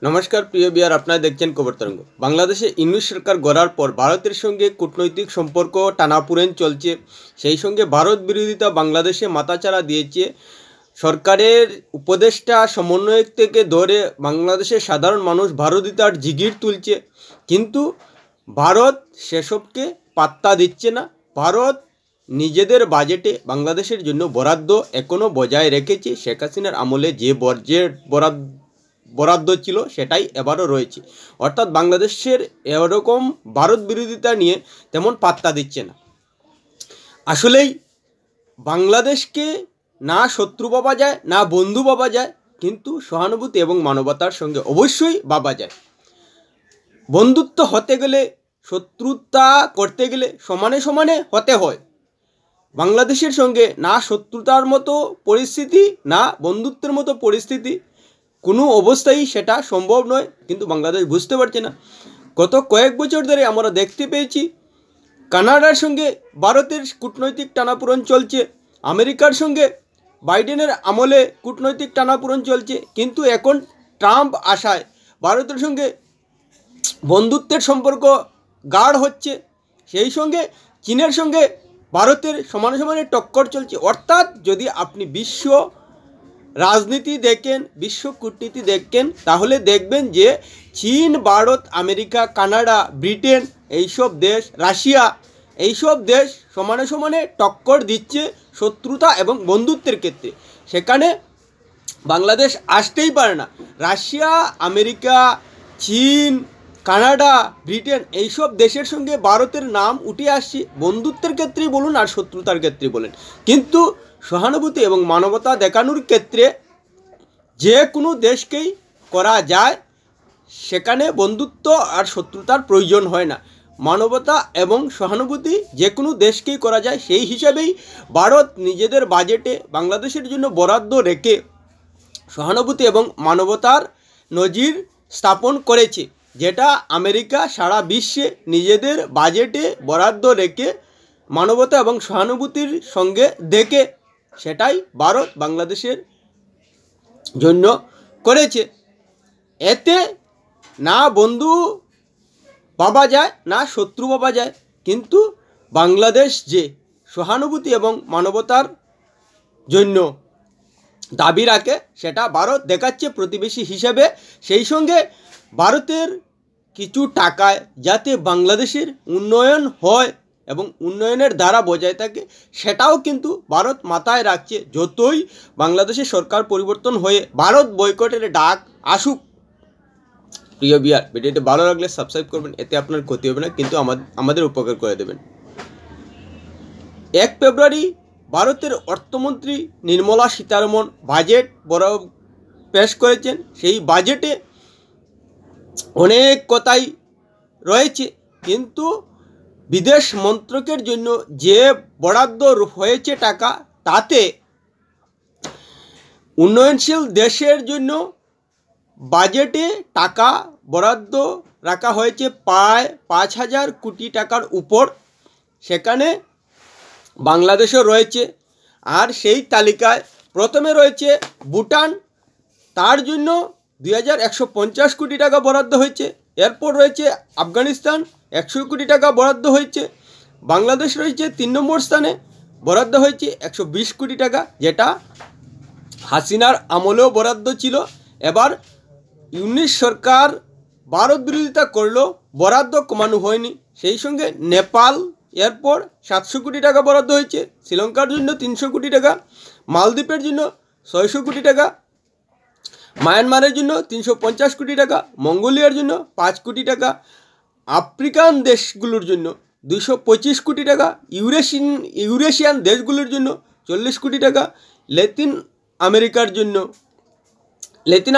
নমস্কার প্রিয় বিয়ার, আপনারা দেখছেন খবর তরঙ্গ। বাংলাদেশে ইউনূস সরকার গড়ার পর ভারতের সঙ্গে কূটনৈতিক সম্পর্ক টানাপোড়েন চলছে। সেই সঙ্গে ভারত বিরোধিতা বাংলাদেশে মাথাচাড়া দিয়েছে। সরকারের উপদেষ্টা সমন্বয়ক থেকে ধরে বাংলাদেশের সাধারণ মানুষ ভারতীয়তার জিগির তুলছে, কিন্তু ভারত সেসবকে পাত্তা দিচ্ছে না। ভারত নিজেদের বাজেটে বাংলাদেশের জন্য বরাদ্দ এখনও বজায় রেখেছে। শেখ হাসিনার আমলে যে বরাদ্দ ছিল সেটাই এবারও রয়েছে, অর্থাৎ বাংলাদেশের এরকম ভারত বিরোধিতা নিয়ে তেমন পাত্তা দিচ্ছে না। আসলেই বাংলাদেশকে না শত্রু ভাবা যায় না বন্ধু ভাবা যায়, কিন্তু সহানুভূতি এবং মানবতার সঙ্গে অবশ্যই ভাবা যায়। বন্ধুত্ব হতে গেলে, শত্রুতা করতে গেলে সমানে সমানে হতে হয়। বাংলাদেশের সঙ্গে না শত্রুতার মতো পরিস্থিতি না বন্ধুত্বের মতো পরিস্থিতি, কোনো অবস্থায় সেটা সম্ভব নয়, কিন্তু বাংলাদেশ বুঝতে পারছে না। গত কয়েক বছর ধরে আমরা দেখতে পেয়েছি কানাডার সঙ্গে ভারতের কূটনৈতিক টানাপোড়েন চলছে, আমেরিকার সঙ্গে বাইডেনের আমলে কূটনৈতিক টানাপোড়েন চলছে, কিন্তু এখন ট্রাম্প আসায় ভারতের সঙ্গে বন্ধুত্বের সম্পর্ক গাঢ় হচ্ছে। সেই সঙ্গে চীনের সঙ্গে ভারতের সমানে সমানে টক্কর চলছে। অর্থাৎ যদি আপনি বিশ্ব রাজনীতি দেখেন, বিশ্ব কূটনীতি দেখেন, তাহলে দেখবেন যে চীন, ভারত, আমেরিকা, কানাডা, ব্রিটেন, এইসব দেশ, রাশিয়া, এইসব দেশ সমানে সমানে টক্কর দিচ্ছে শত্রুতা এবং বন্ধুত্বের ক্ষেত্রে। সেখানে বাংলাদেশ আসতেই পারে না। রাশিয়া, আমেরিকা, চীন, কানাডা, ব্রিটেন এইসব দেশের সঙ্গে ভারতের নাম উঠে আসছে, বন্ধুত্বের ক্ষেত্রেই বলুন আর শত্রুতার ক্ষেত্রে বলেন। কিন্তু সহানুভূতি এবং মানবতা দেখানোর ক্ষেত্রে যে কোনো দেশকেই করা যায়, সেখানে বন্ধুত্ব আর শত্রুতার প্রয়োজন হয় না। মানবতা এবং সহানুভূতি যে কোনো দেশকেই করা যায়। সেই হিসাবেই ভারত নিজেদের বাজেটে বাংলাদেশের জন্য বরাদ্দ রেখে সহানুভূতি এবং মানবতার নজির স্থাপন করেছে, যেটা আমেরিকা সারা বিশ্বে নিজেদের বাজেটে বরাদ্দ রেখে মানবতা এবং সহানুভূতির সঙ্গে দেখে সেটাই ভারত বাংলাদেশের জন্য করেছে। এতে না বন্ধু ভাবা যায় না শত্রু ভাবা যায়, কিন্তু বাংলাদেশ যে সহানুভূতি এবং মানবতার জন্য দাবি রাখে সেটা ভারত দেখাচ্ছে প্রতিবেশী হিসেবে। সেই সঙ্গে ভারতের কিছু টাকায় যাতে বাংলাদেশের উন্নয়ন হয় এবং উন্নয়নের ধারা বজায় থাকে, সেটাও কিন্তু ভারত মাথায় রাখছে। যতই বাংলাদেশের সরকার পরিবর্তন হয়ে ভারত বয়কটের ডাক আসুক। প্রিয় বিয়ার, ভিডিওটি ভালো লাগলে সাবস্ক্রাইব করবেন, এতে আপনার ক্ষতি হবে না, কিন্তু আমাদের উপকার করে দেবেন। 1 ফেব্রুয়ারি ভারতের অর্থমন্ত্রী নির্মলা সীতারমণ বাজেট পেশ করেছেন। সেই বাজেটে অনেক কথাই রয়েছে, কিন্তু বিদেশ মন্ত্রকের জন্য যে বরাদ্দ হয়েছে টাকা, তাতে উন্নয়নশীল দেশের জন্য বাজেটে টাকা বরাদ্দ রাখা হয়েছে প্রায় 5,000 কোটি টাকার উপর। সেখানে বাংলাদেশও রয়েছে, আর সেই তালিকায় প্রথমে রয়েছে ভুটান, তার জন্য 2,150 কোটি টাকা বরাদ্দ হয়েছে। এরপর রয়েছে আফগানিস্তান, 100 কোটি টাকা বরাদ্দ হয়েছে। বাংলাদেশ রয়েছে 3 নম্বর স্থানে, বরাদ্দ হয়েছে 120 কোটি টাকা, যেটা হাসিনার আমলেও বরাদ্দ ছিল। এবার ইউনূস সরকার ভারত বিরোধিতা করলেও বরাদ্দ কমানো হয়নি। সেই সঙ্গে নেপাল, এরপর 700 কোটি টাকা বরাদ্দ হয়েছে, শ্রীলঙ্কার জন্য 300 কোটি টাকা, মালদ্বীপের জন্য 600 কোটি টাকা, মায়ানমারের জন্য 350 কোটি টাকা, মঙ্গোলিয়ার জন্য 5 কোটি টাকা, আফ্রিকান দেশগুলোর জন্য 225 কোটি টাকা, ইউরেশিয়ান দেশগুলোর জন্য 40 কোটি টাকা, ল্যাটিন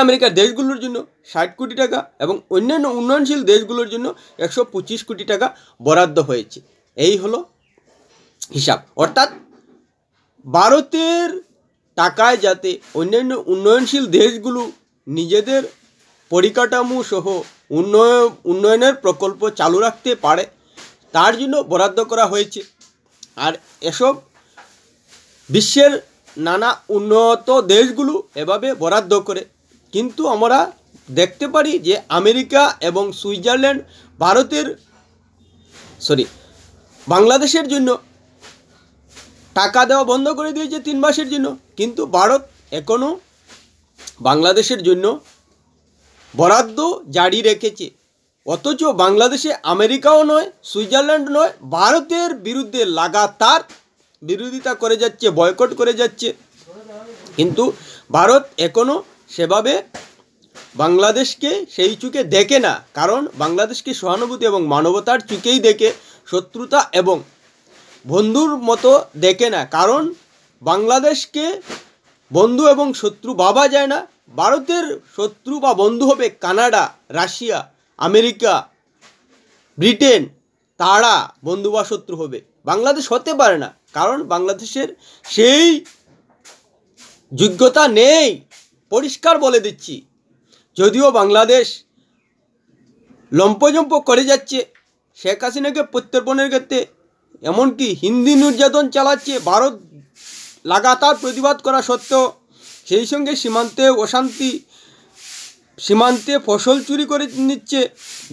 আমেরিকার দেশগুলোর জন্য 60 কোটি টাকা এবং অন্যান্য উন্নয়নশীল দেশগুলোর জন্য 125 কোটি টাকা বরাদ্দ হয়েছে। এই হলো হিসাব। অর্থাৎ ভারতের টাকায় যাতে অন্যান্য উন্নয়নশীল দেশগুলো নিজেদের পরিকাঠামো সহ উন্নয়নের প্রকল্প চালু রাখতে পারে, তার জন্য বরাদ্দ করা হয়েছে। আর এসব বিশ্বের নানা উন্নত দেশগুলো এভাবে বরাদ্দ করে, কিন্তু আমরা দেখতে পারি যে আমেরিকা এবং সুইজারল্যান্ড বাংলাদেশের জন্য টাকা দেওয়া বন্ধ করে দিয়েছে 3 মাসের জন্য, কিন্তু ভারত এখনও বাংলাদেশের জন্য বরাদ্দ জারি রেখেছে। অথচ বাংলাদেশে আমেরিকাও নয়, সুইজারল্যান্ড নয়, ভারতের বিরুদ্ধে লাগাতার বিরোধিতা করে যাচ্ছে, বয়কট করে যাচ্ছে। কিন্তু ভারত এখনও সেভাবে বাংলাদেশকে সেই চোখে দেখে না, কারণ বাংলাদেশকে সহানুভূতি এবং মানবতার চোখেই দেখে, শত্রুতা এবং বন্ধুর মতো দেখে না। কারণ বাংলাদেশকে বন্ধু এবং শত্রু ভাবা যায় না। ভারতের শত্রু বা বন্ধু হবে কানাডা, রাশিয়া, আমেরিকা, ব্রিটেন, তারা বন্ধু বা শত্রু হবে। বাংলাদেশ হতে পারে না, কারণ বাংলাদেশের সেই যোগ্যতা নেই, পরিষ্কার বলে দিচ্ছি। যদিও বাংলাদেশ লম্পজম্প করে যাচ্ছে শেখ হাসিনাকে প্রত্যর্পণের ক্ষেত্রে, এমনকি হিন্দি নির্যাতন চালাচ্ছে ভারত লাগাতার প্রতিবাদ করা সত্ত্বেও, সেই সঙ্গে সীমান্তে অশান্তি, সীমান্তে ফসল চুরি করে নিচ্ছে,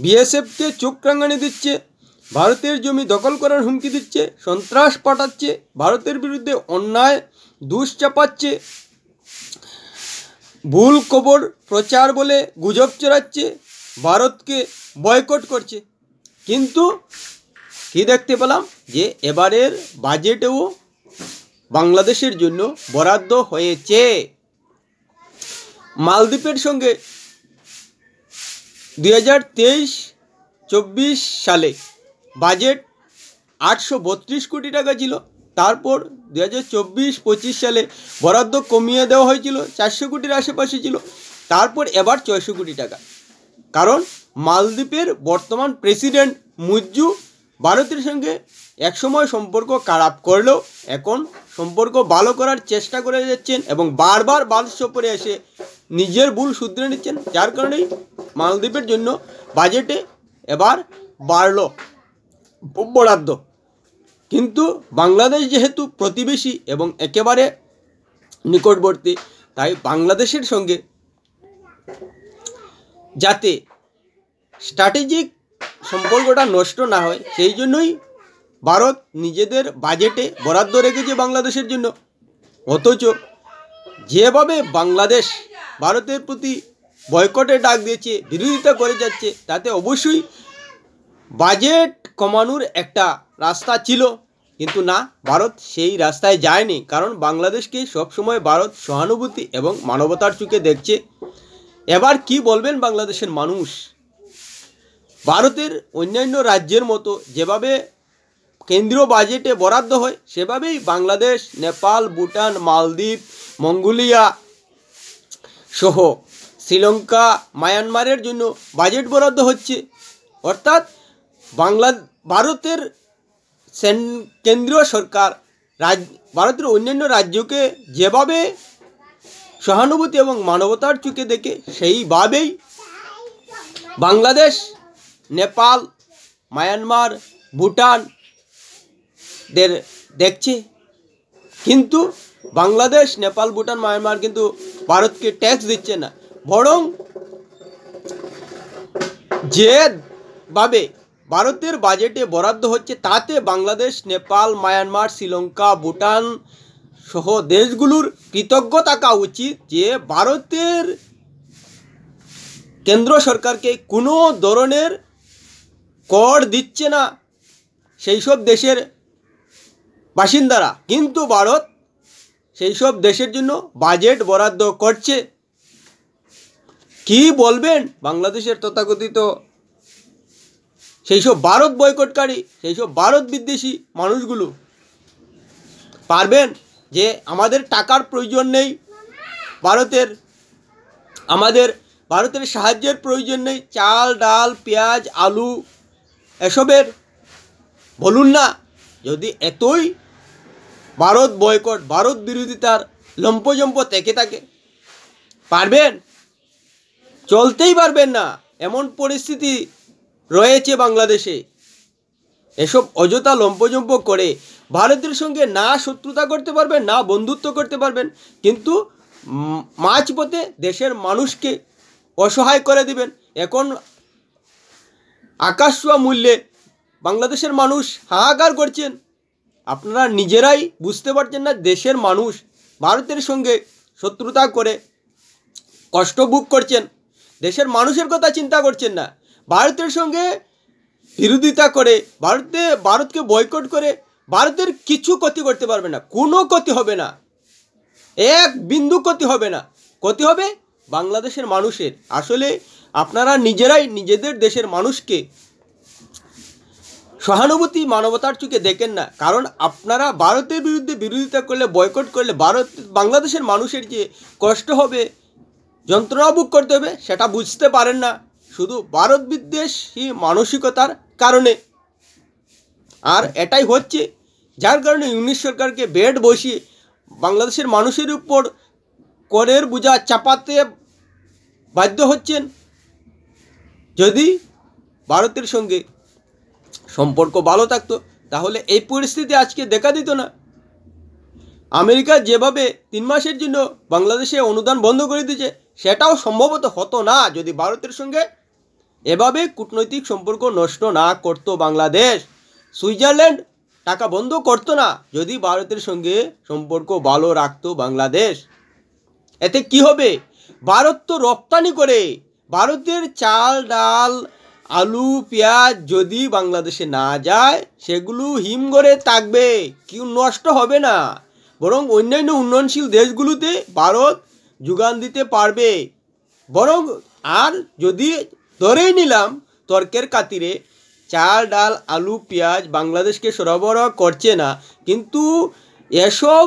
বিএসএফকে চোখ রাঙানি দিচ্ছে, ভারতের জমি দখল করার হুমকি দিচ্ছে, সন্ত্রাস পাঠাচ্ছে, ভারতের বিরুদ্ধে অন্যায় দুষ চাপাচ্ছে, ভুল খবর প্রচার বলে গুজব ছড়াচ্ছে, ভারতকে বয়কট করছে। কিন্তু কি দেখতে পেলাম যে এবারের বাজেটেও বাংলাদেশের জন্য বরাদ্দ হয়েছে। মালদ্বীপের সঙ্গে 2023-24 সালে বাজেট 832 কোটি টাকা ছিল। তারপর 2024-25 সালে বরাদ্দ কমিয়ে দেওয়া হয়েছিল, 400 কোটির আশেপাশে ছিল। তারপর এবার 600 কোটি টাকা। কারণ মালদ্বীপের বর্তমান প্রেসিডেন্ট মুজ্জু ভারতের সঙ্গে একসময় সম্পর্ক খারাপ করলেও এখন সম্পর্ক ভালো করার চেষ্টা করে যাচ্ছেন এবং বারবার ভারত সফরে এসে নিজের ভুল শুধরে নিচ্ছেন। যার কারণেই মালদ্বীপের জন্য বাজেটে এবার বাড়ল বরাদ্দ। কিন্তু বাংলাদেশ যেহেতু প্রতিবেশী এবং একেবারে নিকটবর্তী, তাই বাংলাদেশের সঙ্গে যাতে স্ট্র্যাটেজিক সম্পর্কটা নষ্ট না হয়, সেই জন্যই ভারত নিজেদের বাজেটে বরাদ্দ রেখেছে বাংলাদেশের জন্য। অথচ যেভাবে বাংলাদেশ ভারতের প্রতি বয়কটের ডাক দিয়েছে, বিরোধিতা করে যাচ্ছে, তাতে অবশ্যই বাজেট কমানোর একটা রাস্তা ছিল। কিন্তু না, ভারত সেই রাস্তায় যায়নি, কারণ বাংলাদেশকে সবসময় ভারত সহানুভূতি এবং মানবতার চোখে দেখছে। এবার কি বলবেন বাংলাদেশের মানুষ? ভারতের অন্যান্য রাজ্যের মতো যেভাবে কেন্দ্রীয় বাজেটে বরাদ্দ হয়, সেভাবেই বাংলাদেশ, নেপাল, ভুটান, মালদ্বীপ, মঙ্গোলিয়া সহ শ্রীলঙ্কা, মায়ানমারের জন্য বাজেট বরাদ্দ হচ্ছে। অর্থাৎ ভারতের কেন্দ্রীয় সরকার ভারতের অন্যান্য রাজ্যকে যেভাবে সহানুভূতি এবং মানবতার চোখে দেখে, সেইভাবেই বাংলাদেশ, নেপাল, মায়ানমার, ভুটান দেখছে। কিন্তু বাংলাদেশ, নেপাল, ভুটান, মায়ানমার কিন্তু ভারতকে ট্যাক্স দিচ্ছে না, বরং যেভাবে ভারতের বাজেটে বরাদ্দ হচ্ছে, তাতে বাংলাদেশ, নেপাল, মায়ানমার, শ্রীলঙ্কা, ভুটান সহ দেশগুলোর কৃতজ্ঞ থাকা উচিত যে ভারতের কেন্দ্র সরকারকে কোনো ধরনের কর দিচ্ছে না সেই সব দেশের বাসিন্দারা, কিন্তু ভারত সেই সব দেশের জন্য বাজেট বরাদ্দ করছে। কি বলবেন বাংলাদেশের তথাকথিত সেই সব ভারত বয়কটকারী, সেই সব ভারত বিদ্বেষী মানুষগুলো? পারবেন যে আমাদের টাকার প্রয়োজন নেই, ভারতের সাহায্যের প্রয়োজন নেই, চাল, ডাল, পেঁয়াজ, আলু এসবের বলুন না। যদি এতই ভারত বয়কট, ভারত বিরোধিতার লম্পজম্প থেকে থাকে, পারবেন? চলতেই পারবেন না, এমন পরিস্থিতি রয়েছে বাংলাদেশে। এসব অযথা লম্পজম্প করে ভারতের সঙ্গে না শত্রুতা করতে পারবেন, না বন্ধুত্ব করতে পারবেন, কিন্তু মাঝপথে দেশের মানুষকে অসহায় করে দিবেন। এখন আকাশ ছোঁয়া মূল্যে বাংলাদেশের মানুষ হাহাকার করছেন। আপনারা নিজেরাই বুঝতে পারছেন না দেশের মানুষ ভারতের সঙ্গে শত্রুতা করে কষ্ট ভোগ করছেন। দেশের মানুষের কথা চিন্তা করছেন না। ভারতের সঙ্গে বিরোধিতা করে ভারতকে বয়কট করে ভারতের কিছু ক্ষতি করতে পারবে না, কোনো ক্ষতি হবে না, এক বিন্দু ক্ষতি হবে না। ক্ষতি হবে বাংলাদেশের মানুষের। আসলে আপনারা নিজেরাই নিজেদের দেশের মানুষকে সহানুভূতি মানবতার চোখে দেখেন না। কারণ আপনারা ভারতের বিরুদ্ধে বিরোধিতা করলে, বয়কট করলে বাংলাদেশের মানুষের যে কষ্ট হবে, যন্ত্রণা ভোগ করতে হবে, সেটা বুঝতে পারেন না, শুধু ভারত বিদ্বেষী মানসিকতার কারণে। আর এটাই হচ্ছে, যার কারণে ইউনিশ সরকারকে বেড বসিয়ে বাংলাদেশের মানুষের উপর করের বোঝা চাপাতে বাধ্য হচ্ছেন। যদি ভারতের সঙ্গে সম্পর্ক ভালো থাকতো তাহলে এই পরিস্থিতি আজকে দেখা দিত না। আমেরিকা যেভাবে 3 মাসের জন্য বাংলাদেশে অনুদান বন্ধ করে দিয়েছে, সেটাও সম্ভবত হতো না যদি ভারতের সঙ্গে এভাবে কূটনৈতিক সম্পর্ক নষ্ট না করতো বাংলাদেশ। সুইজারল্যান্ড টাকা বন্ধ করতো না যদি ভারতের সঙ্গে সম্পর্ক ভালো রাখতো বাংলাদেশ। এতে কি হবে? ভারত তো রপ্তানি করে, ভারতের চাল ডাল আলু পেঁয়াজ যদি বাংলাদেশে না যায় সেগুলো হিমঘরে থাকবে, কেউ নষ্ট হবে না, বরং অন্যান্য উন্নয়নশীল দেশগুলোতে ভারত যোগান দিতে পারবে। বরং আর যদি ধরেই নিলাম তর্কের খাতিরে চাল ডাল আলু পেঁয়াজ বাংলাদেশকে সরবরাহ করছে না, কিন্তু এসব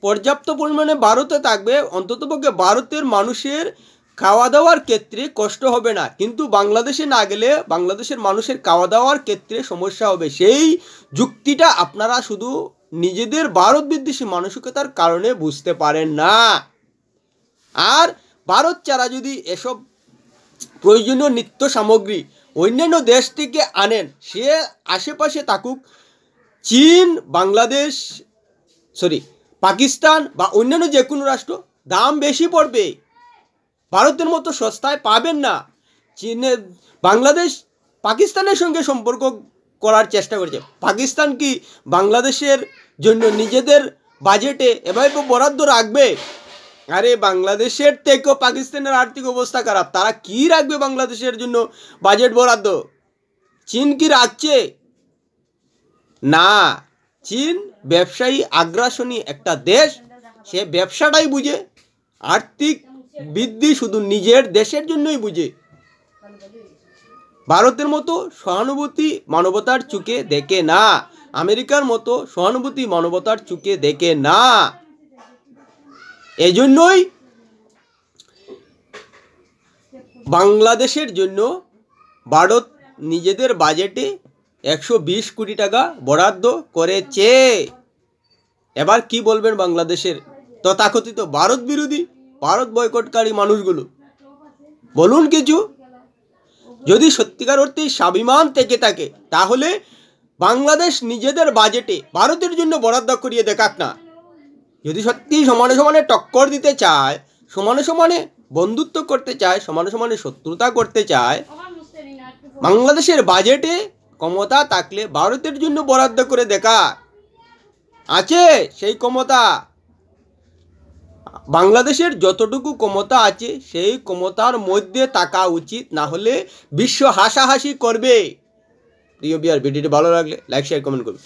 পর্যাপ্ত পরিমাণে ভারতে থাকবে, অন্ততপক্ষে ভারতের মানুষের খাওয়া দাওয়ার ক্ষেত্রে কষ্ট হবে না। কিন্তু বাংলাদেশে না গেলে বাংলাদেশের মানুষের খাওয়া দাওয়ার ক্ষেত্রে সমস্যা হবে। সেই যুক্তিটা আপনারা শুধু নিজেদের ভারত বিদ্বেষী মানসিকতার কারণে বুঝতে পারেন না। আর ভারত ছাড়া যদি এসব প্রয়োজনীয় নিত্য সামগ্রী অন্যান্য দেশ থেকে আনেন, সে আশেপাশে থাকুক চীন, বাংলাদেশ, পাকিস্তান বা অন্যান্য যে কোনো রাষ্ট্র, দাম বেশি পড়বে, ভারতের মতো সস্তায় পাবেন না। বাংলাদেশ পাকিস্তানের সঙ্গে সম্পর্ক করার চেষ্টা করছে। পাকিস্তান কি বাংলাদেশের জন্য নিজেদের বাজেটে এভাবে বরাদ্দ রাখবে? আরে বাংলাদেশের থেকেও পাকিস্তানের আর্থিক অবস্থা খারাপ, তারা কি রাখবে বাংলাদেশের জন্য বাজেট বরাদ্দ? চীন কি রাখছে? না, চীন ব্যবসায়ী আগ্রাসনী একটা দেশ, সে ব্যবসাটাই বুঝে, আর্থিক বৃদ্ধি শুধু নিজের দেশের জন্যই বুঝে। ভারতের মতো সহানুভূতি মানবতার চোখে দেখে না, আমেরিকার মতো সহানুভূতি মানবতার চোখে দেখে না। এজন্যই বাংলাদেশের জন্য ভারত নিজেদের বাজেটে 120 কোটি টাকা বরাদ্দ করেছে। এবার কি বলবেন বাংলাদেশের তথাকথিত ভারত বিরোধী, ভারত বয়কটকারী মানুষগুলো? বলুন কিছু। যদি সত্যিকার অর্থে স্বাভিমান থেকে থাকে তাহলে বাংলাদেশ নিজেদের বাজেটে ভারতের জন্য বরাদ্দ করিয়ে দেখাক না। যদি সত্যি সমানে সমানে টক্কর দিতে চায়, সমানে সমানে বন্ধুত্ব করতে চায়, সমানে সমানে শত্রুতা করতে চায়, বাংলাদেশের বাজেটে ক্ষমতা থাকলে ভারতের জন্য বরাদ্দ করে দেখা আছে সেই ক্ষমতা। বাংলাদেশের যতটুকু ক্ষমতা আছে সেই ক্ষমতার মধ্যে থাকা উচিত, না হলে বিশ্ব হাসাহাসি করবে। প্রিয় বিয়ার, ভিডিওটি ভালো লাগলে লাইক শেয়ার কমেন্ট করবে।